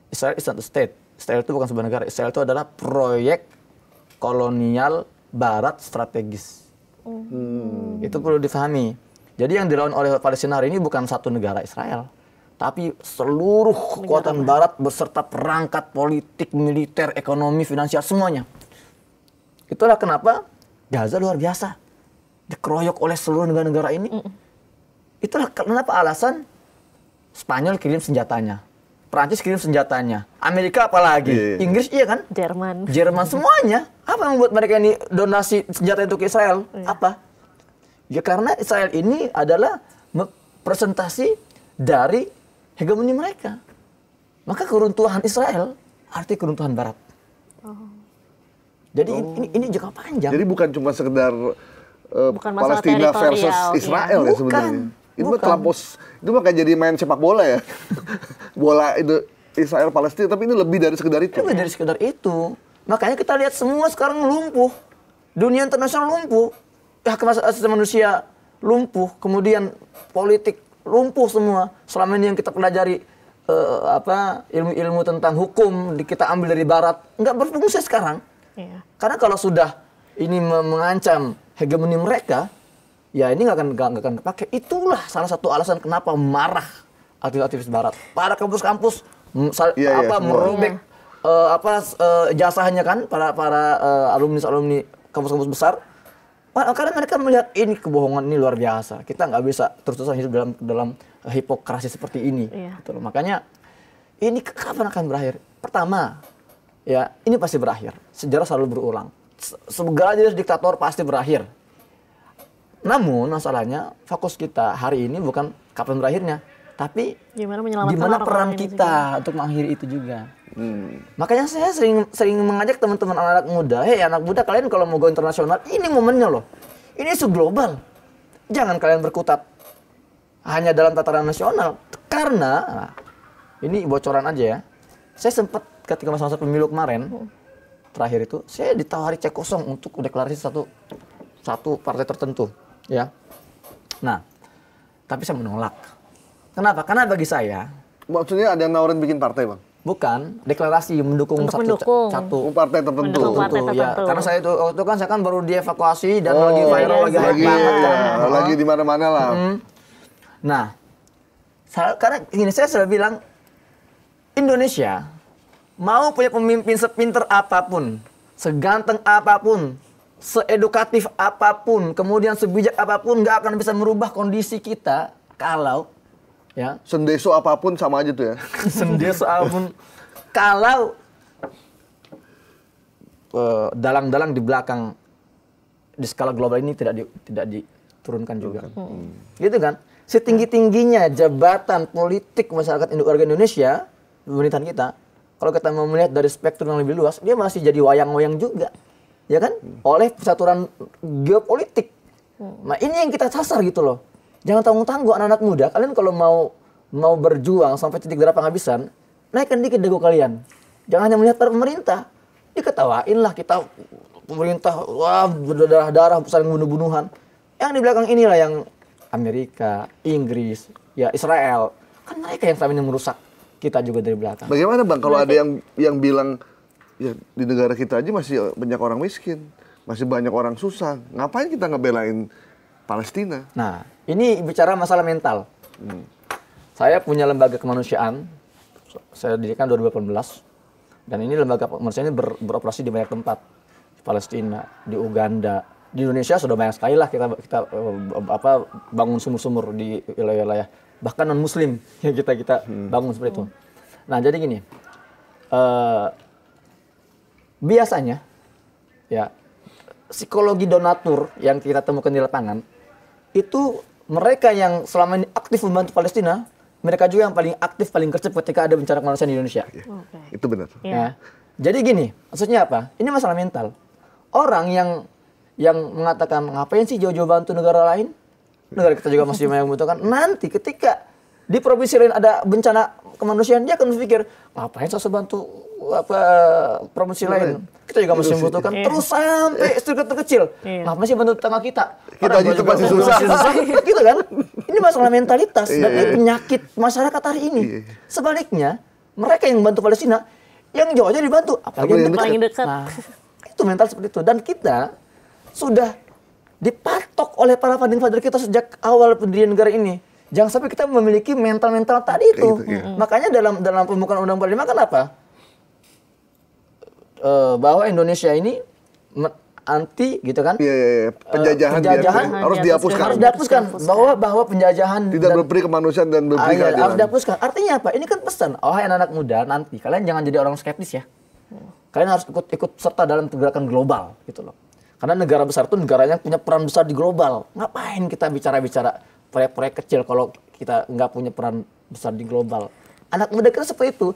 Israel is not a state. Israel itu bukan sebuah negara. Israel itu adalah proyek kolonial barat strategis. Itu perlu difahami. Jadi yang dilawan oleh Palestina hari ini bukan satu negara Israel, tapi seluruh kekuatan barat beserta perangkat politik, militer, ekonomi, finansial, semuanya. Itulah kenapa Gaza luar biasa dikeroyok oleh seluruh negara-negara ini. Itulah kenapa alasan Spanyol kirim senjatanya, Prancis kirim senjatanya, Amerika apalagi, Inggris iya kan, Jerman semuanya. Apa yang membuat mereka ini donasi senjata itu ke Israel? Apa? Ya karena Israel ini adalah presentasi dari hegemoni mereka. Maka keruntuhan Israel arti keruntuhan Barat. Jadi ini jangka panjang. Jadi bukan cuma sekedar Palestina versus Israel ya sebenarnya. Itu terlampau, itu mah kayak jadi main sepak bola ya. Bola itu Israel Palestina, tapi ini lebih dari sekedar itu. Lebih dari sekedar itu. Makanya kita lihat semua sekarang lumpuh. Dunia internasional lumpuh. Hak asasi manusia lumpuh. Kemudian politik lumpuh semua. Selama ini yang kita pelajari ilmu-ilmu tentang hukum kita ambil dari barat, nggak berfungsi sekarang. Karena kalau sudah ini mengancam hegemoni mereka, ya ini nggak akan kepake. Itulah salah satu alasan kenapa marah aktivis barat. Para kampus-kampus merobek jasanya kan para alumni kampus-kampus besar. Karena mereka melihat ini kebohongan ini luar biasa. Kita nggak bisa terus-terusan hidup dalam hipokrasi seperti ini. Gitu. Makanya ini kapan akan berakhir? Pertama, ya ini pasti berakhir. Sejarah selalu berulang. Segala jenis diktator pasti berakhir. Namun masalahnya fokus kita hari ini bukan kapan berakhirnya, tapi gimana peran kita untuk mengakhiri itu juga. Makanya saya sering mengajak teman-teman anak muda, anak muda kalian kalau mau go internasional, ini momennya loh. Ini isu global. Jangan kalian berkutat hanya dalam tataran nasional. Karena, ini bocoran aja ya. Saya sempat ketika masa-masa pemilu kemarin, terakhir itu, saya ditawari cek kosong untuk deklarasi satu partai tertentu. Ya. Nah, tapi saya menolak. Kenapa? Karena bagi saya... Maksudnya ada yang nawarin bikin partai, Bang? Bukan, deklarasi mendukung satu partai tertentu. Ya, karena saya itu kan saya baru dievakuasi dan lagi viral, lagi hype banget kan. Lagi di mana-mana lah. Nah, karena gini saya sudah bilang, Indonesia mau punya pemimpin sepinter apapun, seganteng apapun, seedukatif apapun, kemudian sebijak apapun, nggak akan bisa merubah kondisi kita kalau ya sendeso apapun sama aja tuh ya. sendeso apapun kalau dalang-dalang di belakang di skala global ini tidak diturunkan juga. Gitu kan? Setinggi-tingginya jabatan politik masyarakat warga Indonesia, pemerintahan kita, kalau kita mau melihat dari spektrum yang lebih luas, dia masih jadi wayang-wayang juga. Ya kan? Oleh persaturan geopolitik. Nah, ini yang kita sasar gitu loh. Jangan tanggung-tanggung anak-anak muda, kalian kalau mau berjuang sampai titik darah penghabisan, naikkan dikit dagu kalian. Jangan hanya melihat pemerintah. Diketawain lah kita pemerintah, wah berdarah-darah saling bunuh-bunuhan. Yang di belakang inilah yang Amerika, Inggris, ya Israel, kan mereka yang selama ini merusak kita juga dari belakang. Bagaimana Bang kalau ada yang bilang ya di negara kita aja masih banyak orang miskin, masih banyak orang susah, ngapain kita ngebelain Palestina? Nah, ini bicara masalah mental. Saya punya lembaga kemanusiaan, saya dirikan 2018, dan ini lembaga kemanusiaan ini beroperasi di banyak tempat, di Palestina, di Uganda. Di Indonesia sudah banyak sekali lah kita bangun sumur-sumur di wilayah-wilayah bahkan non Muslim yang kita bangun seperti itu. Nah jadi gini, biasanya ya psikologi donatur yang kita temukan di lapangan itu mereka yang selama ini aktif membantu Palestina, mereka juga yang paling aktif paling gercep ketika ada bencana kemanusiaan di Indonesia. Okay. Itu benar. Ya. Jadi gini, maksudnya apa? Ini masalah mental. Orang yang mengatakan ngapain sih jauh-jauh bantu negara lain, negara kita juga masih membutuhkan. Nanti ketika di provinsi lain ada bencana kemanusiaan, dia akan berpikir ngapain saya bantu provinsi lain, kita juga masih membutuhkan. Terus sampai struktur terkecil, ngapain sih bantu tetangga kita juga masih susah. Gitu kan? Ini masalah mentalitas dan ini penyakit masyarakat hari ini. Sebaliknya mereka yang bantu Palestina, yang jauh aja dibantu, apalagi yang dekat. Nah, itu mental seperti itu. Dan kita sudah dipatok oleh para founding father kita sejak awal pendirian negara ini. Jangan sampai kita memiliki mental-mental tadi itu. Makanya dalam pembukaan Undang-Undang 45 kan apa? Bahwa Indonesia ini anti gitu kan? Penjajahan harus dihapuskan. Bahwa penjajahan tidak berperi kemanusiaan dan berperi keadilan. Harus dihapuskan. Artinya apa? Ini kan pesan, anak-anak muda nanti kalian jangan jadi orang skeptis ya. Kalian harus ikut serta dalam gerakan global gitu loh. Karena negara besar itu negaranya punya peran besar di global. Ngapain kita bicara proyek-proyek kecil kalau kita nggak punya peran besar di global. Anak muda kita seperti itu.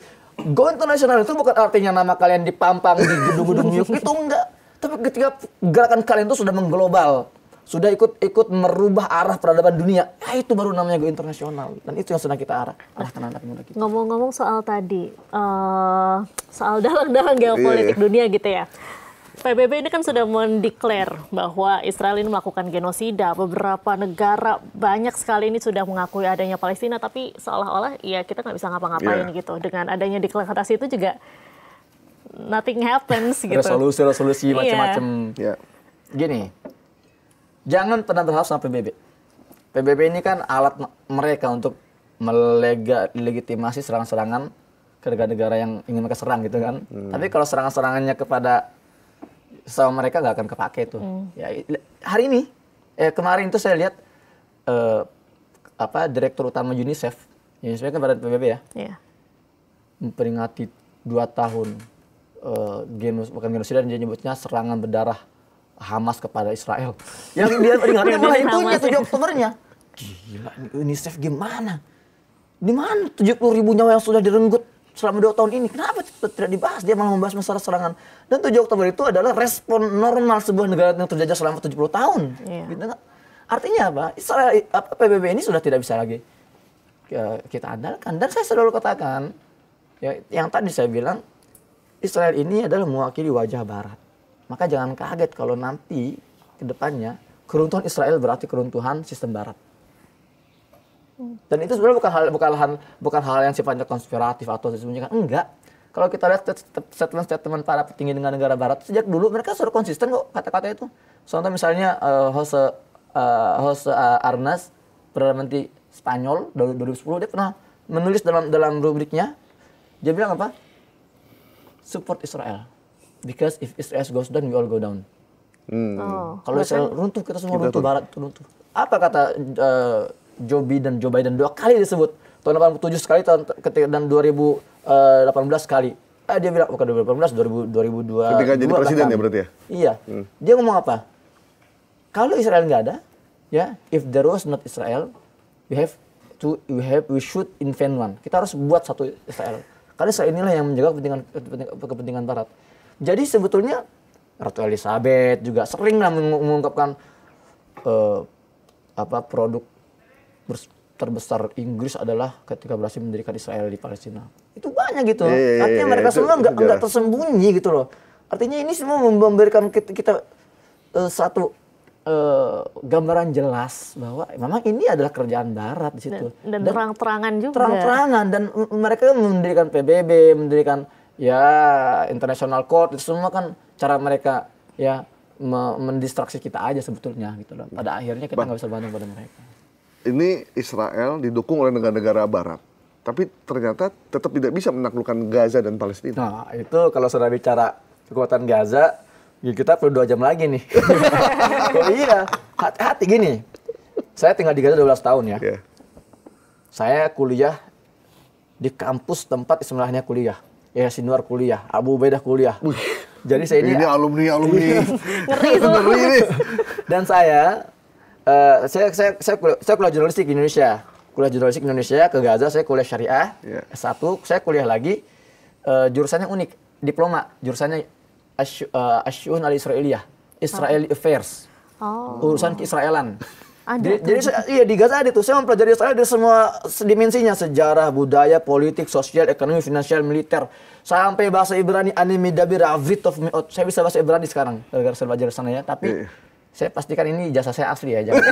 Go internasional itu bukan artinya nama kalian dipampang di gedung-gedung New York, itu enggak. Tapi ketika gerakan kalian itu sudah mengglobal, sudah ikut merubah arah peradaban dunia, ya itu baru namanya go internasional. Dan itu yang sedang kita arahkan anak muda kita. Ngomong-ngomong soal tadi, soal dalang-dalang geopolitik dunia gitu ya. PBB ini kan sudah mendeklar bahwa Israel ini melakukan genosida. Beberapa negara banyak sekali ini sudah mengakui adanya Palestina, tapi seolah-olah ya kita nggak bisa ngapa-ngapain gitu. Dengan adanya deklarasi itu juga nothing happens gitu. Resolusi macam-macam. Gini, jangan pernah berharap sama PBB. PBB ini kan alat mereka untuk melegitimasi serangan-serangan ke negara-negara yang ingin mereka serang gitu kan. Tapi kalau serangan-serangannya kepada sama mereka nggak akan kepake tuh. Ya, hari ini, kemarin itu saya lihat Direktur Utama UNICEF kan badan PBB ya, memperingati 2 tahun bukan genosida, dia nyebutnya serangan berdarah Hamas kepada Israel. Yang dia peringati malah itunya 7 Oktobernya. Gila, UNICEF gimana? Di mana 70.000 nyawa yang sudah direnggut selama 2 tahun ini? Kenapa tidak dibahas? Dia malah membahas masalah serangan. Dan 7 Oktober itu adalah respon normal sebuah negara yang terjajah selama 70 tahun. Gitu kan? Artinya apa? Israel, PBB ini sudah tidak bisa lagi kita andalkan. Dan saya selalu katakan, ya, yang tadi saya bilang, Israel ini adalah mewakili wajah Barat. Maka jangan kaget kalau nanti ke depannya keruntuhan Israel berarti keruntuhan sistem Barat. Dan itu sebenarnya bukan hal yang sifatnya konspiratif atau disembunyikan. Enggak. Kalau kita lihat statement para petinggi negara Barat, sejak dulu mereka selalu konsisten kok kata-kata itu. Contoh misalnya Jose Arnas, Perdana Menteri Spanyol 2010, dia pernah menulis dalam rubriknya, dia bilang apa? Support Israel. Because if Israel goes down, we all go down. Kalau Israel runtuh, kita semua runtuh, Barat itu runtuh. Apa kata Joe Biden 2 kali disebut, tahun 87 sekali, dan 2018 sekali. Dia bilang, bukan 2018, 2022. Ketika jadi presiden ya berarti ya? Iya. Dia ngomong apa? Kalau Israel nggak ada, ya, if there was not Israel, we should invent one. Kita harus buat satu Israel. Karena Israel inilah yang menjaga kepentingan Barat. Jadi sebetulnya Ratu Elizabeth juga seringlah mengungkapkan produk terbesar Inggris adalah ketika berhasil mendirikan Israel di Palestina. Itu banyak gitu. Artinya mereka semua nggak tersembunyi gitu loh. Artinya ini semua memberikan kita satu gambaran jelas bahwa memang ini adalah kerjaan Barat di situ. Dan terang-terangan juga. Terang-terangan, dan mereka mendirikan PBB, mendirikan ya International Court, itu semua kan cara mereka ya mendistraksi kita aja sebetulnya gitu loh. Pada akhirnya kita nggak bisa bantu pada mereka. Ini Israel didukung oleh negara-negara Barat, tapi ternyata tetap tidak bisa menaklukkan Gaza dan Palestina. Nah, itu kalau sudah bicara kekuatan Gaza, ya kita perlu 2 jam lagi nih. Oh iya, hati-hati gini. Saya tinggal di Gaza 12 tahun ya. Yeah. Saya kuliah di kampus tempat istilahnya kuliah. Ya, Sinwar kuliah, Abu Ubaidah kuliah. Jadi saya ini alumni. Ngeri semua. Ngeri nih. Dan saya kuliah jurnalistik di Indonesia. Kuliah jurnalistik di Indonesia, ke Gaza saya kuliah syariah. Yeah. S1, saya kuliah lagi jurusannya unik, diploma. Jurusannya Asy'un al-Israiliyah, Israeli Affairs. Urusan keisraelan. Jadi iya di Gaza ada tuh, saya mempelajari Israel dari semua dimensinya, sejarah, budaya, politik, sosial, ekonomi, finansial, militer, sampai bahasa Ibrani, anime, dabir, avrit of meot. Saya bisa bahasa Ibrani sekarang gara-gara saya belajar sana ya, tapi saya pastikan ini ijazah saya asli ya, jangan.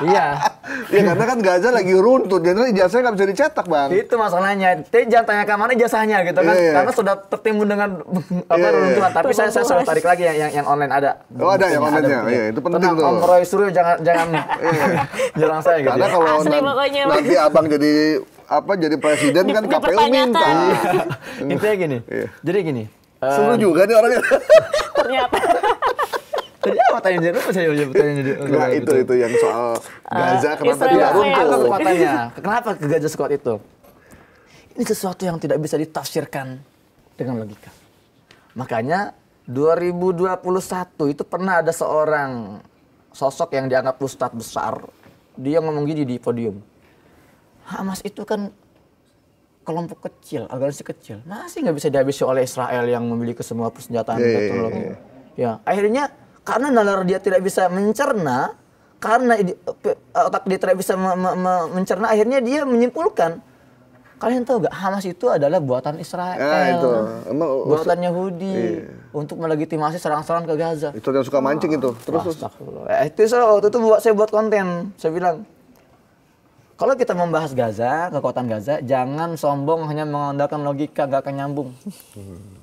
Iya. Ya karena kan Gaza lagi runtuh, jadi ijazahnya nggak bisa dicetak, Bang. Itu masalahnya. Tapi jangan tanyakan mana ijazahnya gitu kan, karena sudah tertimbun dengan runtuhan. Tapi saya sudah tarik lagi yang online ada. Oh ada yang online-nya, iya itu penting tuh. Om Roy Suryo jangan jarang saya gitu. Karena kalau nanti abang jadi presiden kan KPU minta. Intinya gini. Jadi gini. Seru juga nih orangnya. Ternyata. Tadi apa tanya jadi apa saya jadi? Nah, itu yang soal Gaza kenapa tidak runtuh? Kekuatannya. Kenapa ke Gaza sekuat itu? Ini sesuatu yang tidak bisa ditafsirkan dengan logika. Makanya 2021 itu pernah ada seorang sosok yang dianggap ustadz besar. Dia ngomong gini di podium. Hamas itu kan kelompok kecil, organisasi kecil. Masih nggak bisa dihabisi oleh Israel yang memiliki semua persenjataan teknologi. Ya, akhirnya karena nalar dia tidak bisa mencerna, karena otak dia tidak bisa mencerna, akhirnya dia menyimpulkan, kalian tahu gak, Hamas itu adalah buatan Israel, buatan Yahudi, untuk melegitimasi serang-serang ke Gaza. Itu yang suka mancing itu. Terus. Itu waktu itu saya buat konten, saya bilang, kalau kita membahas Gaza, kekuatan Gaza, jangan sombong hanya mengandalkan logika, gak akan nyambung.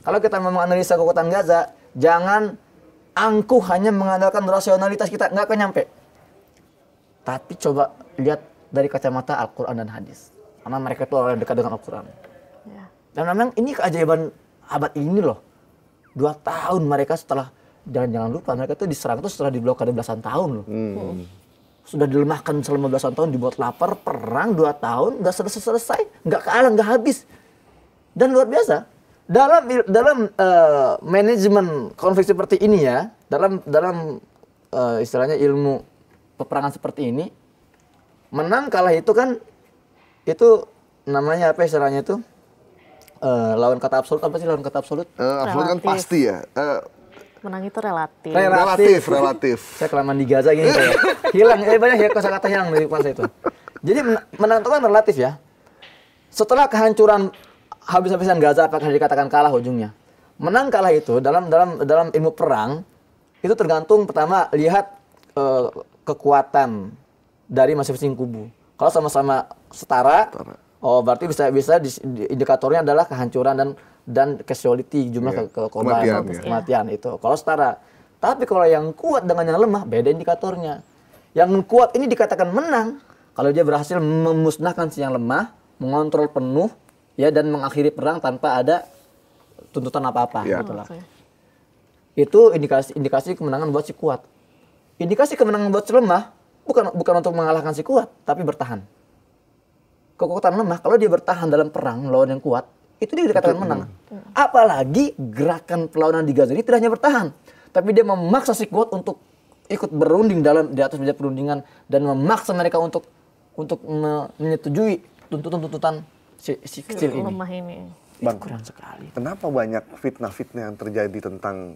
Kalau kita mau menganalisa kekuatan Gaza, jangan angkuh hanya mengandalkan rasionalitas kita, nggak akan nyampe. Tapi coba lihat dari kacamata Al-Quran dan hadis. Karena mereka itu orang yang dekat dengan Al-Quran. Dan memang ini keajaiban abad ini loh. 2 tahun mereka setelah, jangan lupa mereka itu diserang itu setelah diblokade belasan tahun loh. Sudah dilemahkan selama belasan tahun, dibuat lapar, perang 2 tahun, nggak selesai, nggak kalah, nggak habis. Dan luar biasa. Dalam manajemen konflik seperti ini ya, dalam istilahnya ilmu peperangan seperti ini, menang kalah itu kan, itu namanya apa istilahnya itu, lawan kata absolut, apa sih lawan kata absolut? Absolut kan pasti ya. Menang itu relatif. Relatif. Saya kelamaan di Gaza gini kayak hilang, banyak ya kata-kata hilang dari kepala saya itu. Jadi menang itu kan relatif ya. Setelah kehancuran habis-habisan Gaza, apakah dikatakan kalah ujungnya? Menang kalah itu dalam ilmu perang itu tergantung pertama lihat kekuatan dari masing-masing kubu. Kalau sama-sama setara, oh berarti bisa indikatornya adalah kehancuran dan casualty, jumlah kematian itu. Kalau setara. Tapi kalau yang kuat dengan yang lemah, beda indikatornya. Yang kuat ini dikatakan menang kalau dia berhasil memusnahkan si yang lemah, mengontrol penuh, ya, dan mengakhiri perang tanpa ada tuntutan apa-apa. Ya. Gitu lah. Itu indikasi kemenangan buat si kuat. Indikasi kemenangan buat si lemah bukan untuk mengalahkan si kuat, tapi bertahan. Kekuatan lemah kalau dia bertahan dalam perang melawan yang kuat, itu dia dikatakan menang. Apalagi gerakan perlawanan di Gaza ini tidak hanya bertahan, tapi dia memaksa si kuat untuk ikut berunding di atas meja perundingan dan memaksa mereka untuk menyetujui tuntutan si kecil ini. Lemah ini. Bang, Kurang sekali. kenapa banyak fitnah-fitnah yang terjadi tentang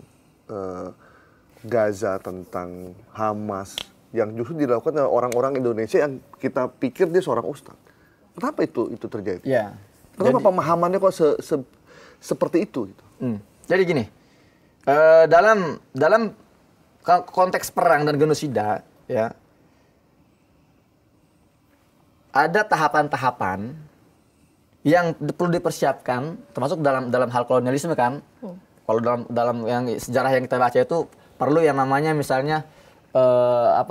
Gaza, tentang Hamas, yang justru dilakukan oleh orang-orang Indonesia yang kita pikir dia seorang ustadz? Kenapa itu terjadi? Ya. Kenapa pemahamannya kok seperti itu? Gitu? Jadi gini, dalam konteks perang dan genosida, ya, ada tahapan-tahapan yang perlu dipersiapkan, termasuk dalam hal kolonialisme kan. Kalau dalam yang sejarah yang kita baca itu perlu yang namanya misalnya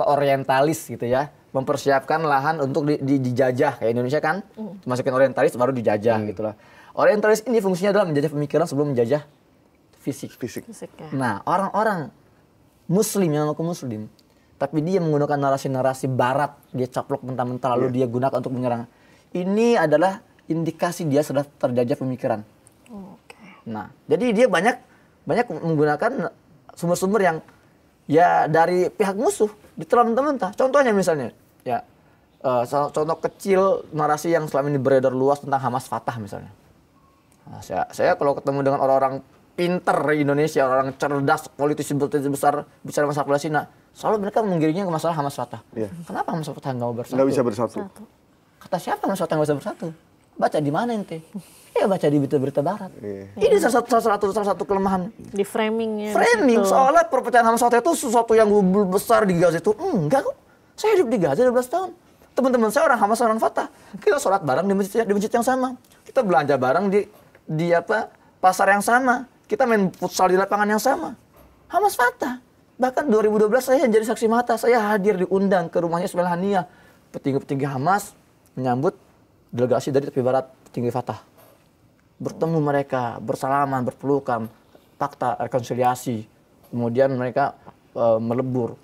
orientalis gitu ya, mempersiapkan lahan untuk dijajah kayak Indonesia kan, masukin orientalis baru dijajah gitulah. Orientalis ini fungsinya adalah menjajah pemikiran sebelum menjajah fisik. Ya. Nah, orang-orang Muslim yang mengaku Muslim, tapi dia menggunakan narasi-narasi Barat, dia caplok mentah-mentah lalu dia gunakan untuk menyerang. Ini adalah indikasi dia sudah terjajah pemikiran. Nah, jadi dia banyak menggunakan sumber-sumber yang ya dari pihak musuh ditelan mentah-mentah. Contohnya misalnya, ya contoh kecil narasi yang selama ini beredar luas tentang Hamas Fatah misalnya. Nah, saya kalau ketemu dengan orang-orang pinter di Indonesia, orang cerdas, politisi besar bicara masalah Palestina, selalu mereka menggirinya ke masalah Hamas Fatah. Kenapa Hamas Fatah nggak bersatu? Nggak bisa bersatu. Kata siapa Hamas Fatah nggak bisa bersatu? Baca di mana ente? Ya baca di berita-berita Barat. Ini salah satu kelemahan. Di framingnya. Framing, seolah perpecahan Hamas Fatah itu sesuatu yang besar di Gaza itu. Enggak kok. Saya hidup di Gaza 12 tahun. Teman-teman saya orang Hamas, orang Fatah. Kita sholat bareng di masjid yang sama. Kita belanja bareng di pasar yang sama. Kita main futsal di lapangan yang sama. Hamas Fatah. Bahkan 2012 saya jadi saksi mata. Saya hadir diundang ke rumahnya Ismail Haniyah. Petinggi-petinggi Hamas menyambut delegasi dari tepi barat petinggi Fatah. Bertemu mereka, bersalaman, berpelukan, fakta rekonsiliasi. Kemudian mereka melebur.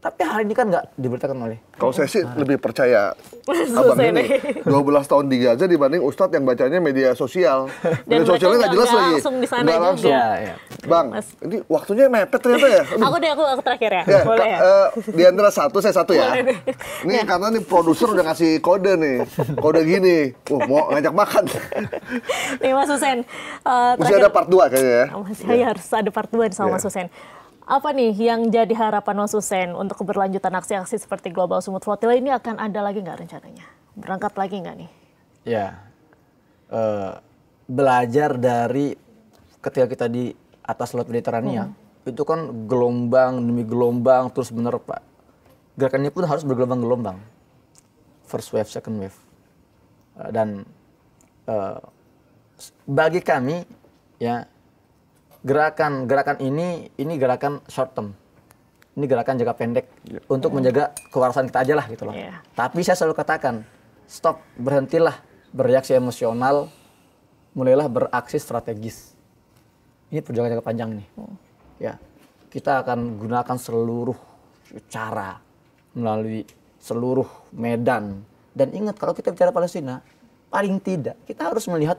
Tapi hal ini kan nggak diberitakan oleh. Kalau saya sih lebih percaya abang ini 12 tahun di Gaza dibanding Ustadz yang bacanya media sosial. Media sosialnya nggak jelas lagi. Nggak langsung. Ya. Bang, ini waktunya mepet ternyata ya. Aku terakhir ya. Boleh ya? Di antara saya satu ya. Ini karena nih produser udah ngasih kode nih. Kode gini. Mau ngajak makan. Nih Mas Hussein. Masih ada part 2 kayaknya ya. Masih harus ada part 2 sama Mas Hussein. Apa nih yang jadi harapan Mas Hussein untuk keberlanjutan aksi-aksi seperti Global Sumut Flotilla ini akan ada lagi nggak rencananya? Berangkat lagi nggak nih? Ya, belajar dari ketika kita di atas Laut Mediterania, itu kan gelombang demi gelombang terus menerpa. Gerakannya pun harus bergelombang-gelombang. First wave, second wave. Dan bagi kami, ya, gerakan ini gerakan short term. Ini gerakan jangka pendek untuk menjaga kewarasan kita aja lah gitu loh. Tapi saya selalu katakan, stop, berhentilah bereaksi emosional, mulailah beraksi strategis. Ini perjuangan jangka panjang nih. Ya, kita akan gunakan seluruh cara melalui seluruh medan. Dan ingat kalau kita bicara Palestina, paling tidak kita harus melihat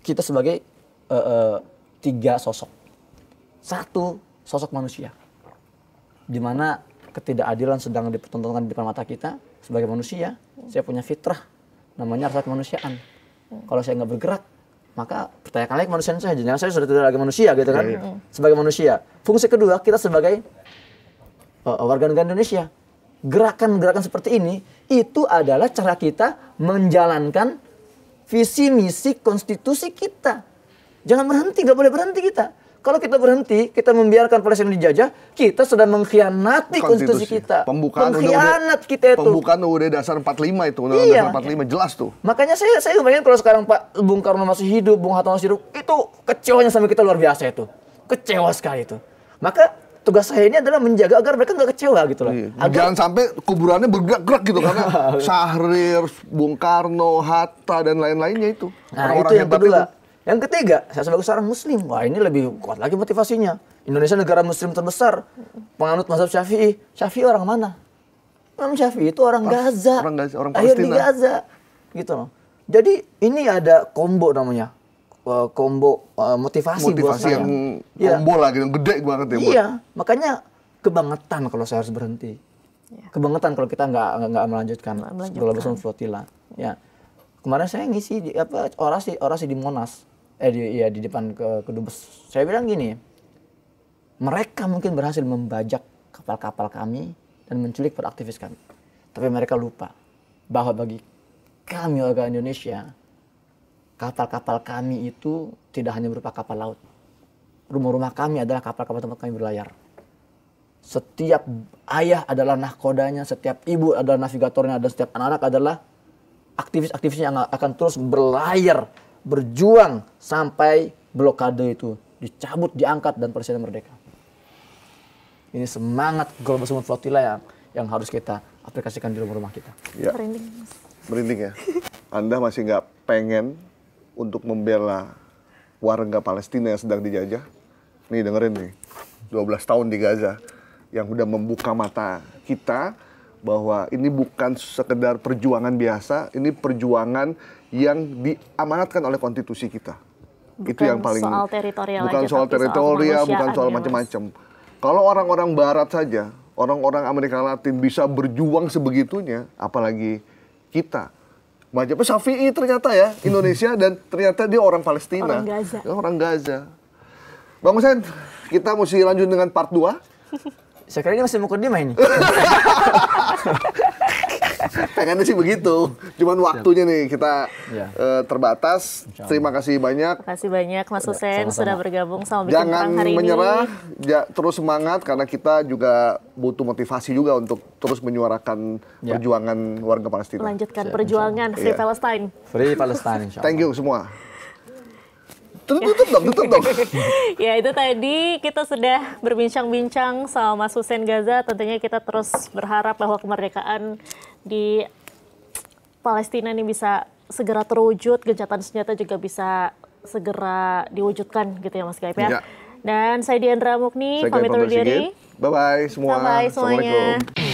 kita sebagai 3 sosok. 1, sosok manusia. Di mana ketidakadilan sedang dipertontonkan di depan mata kita sebagai manusia. Saya punya fitrah, namanya rasa kemanusiaan. Kalau saya nggak bergerak, maka pertanyakan lagi kemanusiaan saya. Jangan saya sudah tidak lagi manusia gitu kan. Sebagai manusia. Fungsi kedua, kita sebagai warga negara Indonesia. Gerakan-gerakan seperti ini, itu adalah cara kita menjalankan visi misi konstitusi kita. Jangan berhenti, nggak boleh berhenti kita. Kalau kita berhenti, kita membiarkan Palestina dijajah, kita sudah mengkhianati konstitusi kita. Pengkhianat kita itu. Pembukaan UUD Dasar 45 itu, Undang-Undang Dasar 45 jelas tuh. Makanya saya bayangin kalau sekarang Pak Bung Karno masih hidup, Bung Hatta masih hidup, itu kecewanya sama kita luar biasa itu. Kecewa sekali itu. Maka tugas saya ini adalah menjaga agar mereka nggak kecewa gitu loh. Jangan sampai kuburannya bergerak-gerak gitu karena Syahrir, Bung Karno, Hatta dan lain-lainnya itu. Nah, itu yang kedua. Yang ketiga, saya sebagai seorang muslim, wah ini lebih kuat lagi motivasinya. Indonesia negara muslim terbesar, penganut mazhab Syafi'i. Syafi'i orang mana? Imam Syafi'i itu orang Gaza. Orang lahir di Palestina. Gaza. Gitu loh. Jadi ini ada combo namanya. Combo motivasi buat saya. yang Iya. combo lah, gitu, gede banget ya. Iya, makanya kebangetan kalau saya harus berhenti. Kebangetan kalau kita nggak melanjutkan Global Summit Flotilla. Ya, kemarin saya ngisi orasi di Monas, di depan kedubes. Saya bilang gini, mereka mungkin berhasil membajak kapal-kapal kami dan menculik para aktivis kami, tapi mereka lupa bahwa bagi kami warga Indonesia, kapal-kapal kami itu tidak hanya berupa kapal laut. Rumah-rumah kami adalah kapal-kapal tempat kami berlayar. Setiap ayah adalah nahkodanya, setiap ibu adalah navigatornya, dan setiap anak-anak adalah aktivis-aktivisnya yang akan terus berlayar, berjuang sampai blokade itu dicabut, diangkat, dan Palestina merdeka. Ini semangat Global Summit Flotilla yang harus kita aplikasikan di rumah-rumah kita. Ya. Merinding ya. Anda masih nggak pengen untuk membela warga Palestina yang sedang dijajah? Nih dengerin nih, 12 tahun di Gaza yang udah membuka mata kita bahwa ini bukan sekedar perjuangan biasa, ini perjuangan yang diamanatkan oleh konstitusi kita. Itu yang paling soal teritorial bukan aja, soal tapi teritorial, bukan kemanusiaan soal ya, Mas. macam-macam. Kalau orang-orang Barat saja, orang-orang Amerika Latin bisa berjuang sebegitunya, apalagi kita. Macam Syafi'i ternyata ya, Indonesia, dan ternyata dia orang Palestina. Orang Gaza. Orang Gaza. Bang Hussein, kita mesti lanjut dengan part 2. Saya kira ini masih mukadimah ini. Pengennya sih begitu. Cuman waktunya nih kita terbatas. Terima kasih banyak. Terima kasih banyak Mas Hussein sama-sama. sudah bergabung sama Bikin Jangan Perang hari menyerah, ini. terus semangat karena kita juga butuh motivasi juga untuk terus menyuarakan perjuangan warga Palestina. Melanjutkan perjuangan Free Iya. Palestine. Free Palestine, insya Allah. Thank you semua. Tutup dong. Ya itu tadi kita sudah berbincang-bincang sama Mas Hussein Gaza. Tentunya kita terus berharap bahwa kemerdekaan di Palestina ini bisa segera terwujud, gencatan senjata juga bisa segera diwujudkan gitu ya Mas Gaib ya. Ya. Dan saya Diandra Mukni, Saya pamit undur Gaib Sigit. diri. Bye-bye semua. Bye-bye semuanya. Assalamualaikum.